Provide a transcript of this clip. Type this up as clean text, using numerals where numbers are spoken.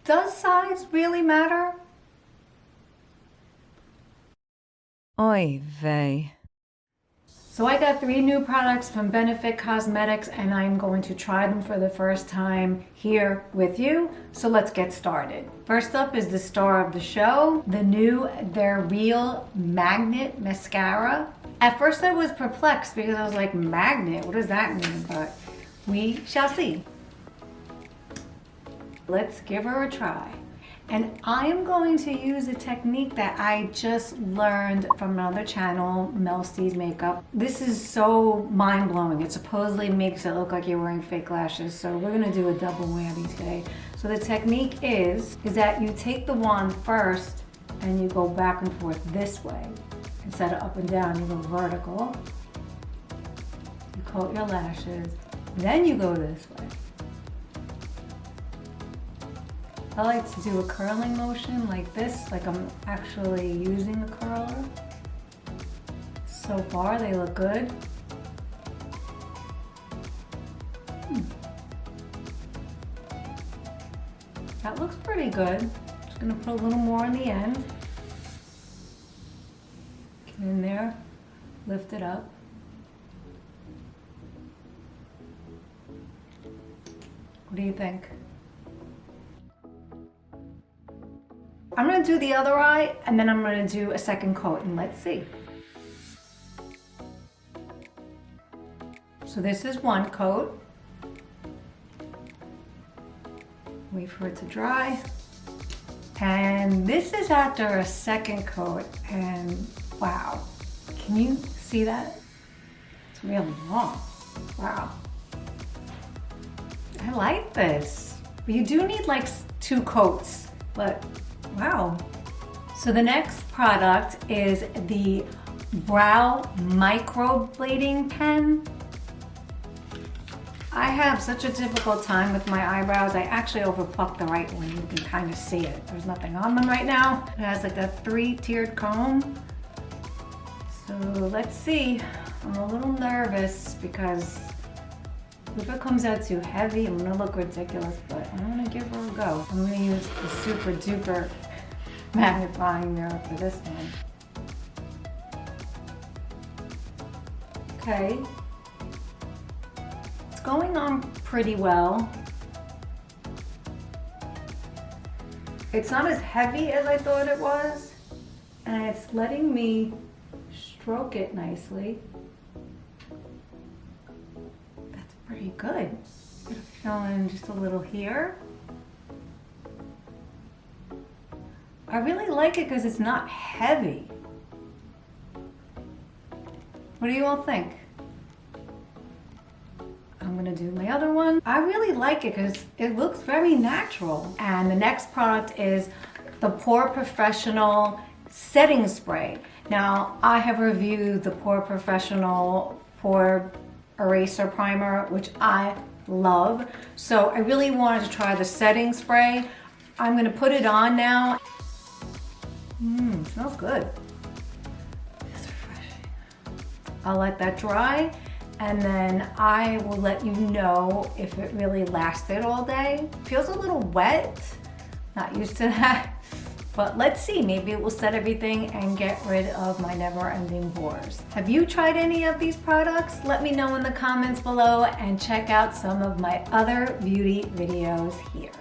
Does size really matter? Oy vey. So I got 3 new products from Benefit Cosmetics and I'm going to try them for the first time here with you. So let's get started. First up is the star of the show, the new They're Real Magnet Mascara. At first I was perplexed because I was like, magnet, what does that mean? But we shall see. Let's give her a try. And I am going to use a technique that I just learned from another channel, Mel C's Makeup. This is so mind-blowing. It supposedly makes it look like you're wearing fake lashes. So we're gonna do a double whammy today. So the technique is that you take the wand first and you go back and forth this way. Instead of up and down, you go vertical. You coat your lashes, then you go this way. I like to do a curling motion like this, like I'm actually using a curler. So far, they look good. That looks pretty good. Just gonna put a little more on the end. Get in there, lift it up. What do you think? I'm gonna do the other eye and then I'm gonna do a second coat and let's see. So this is one coat. Wait for it to dry. And this is after a second coat and wow. Can you see that? It's really long. Wow. I like this. But you do need like 2 coats, but wow. So the next product is the Brow Microblading Pen. I have such a difficult time with my eyebrows. I actually overplucked the right one. You can kind of see it. There's nothing on them right now. It has like a 3-tiered comb. So let's see. I'm a little nervous because if it comes out too heavy, I'm gonna look ridiculous, but I'm gonna give her a go. I'm gonna use the super duper magnifying mirror for this one. Okay. It's going on pretty well. It's not as heavy as I thought it was, and it's letting me stroke it nicely. That's pretty good. I'm feeling just a little here. I really like it because it's not heavy. What do you all think? I'm gonna do my other one. I really like it because it looks very natural. And the next product is the Pore Professional Setting Spray. Now, I have reviewed the Pore Professional Pore Eraser Primer, which I love. So I really wanted to try the setting spray. I'm gonna put it on now. Smells good. It's refreshing. I'll let that dry and then I will let you know if it really lasted all day. Feels a little wet, not used to that, but let's see, maybe it will set everything and get rid of my never-ending pores. Have you tried any of these products? Let me know in the comments below and check out some of my other beauty videos here.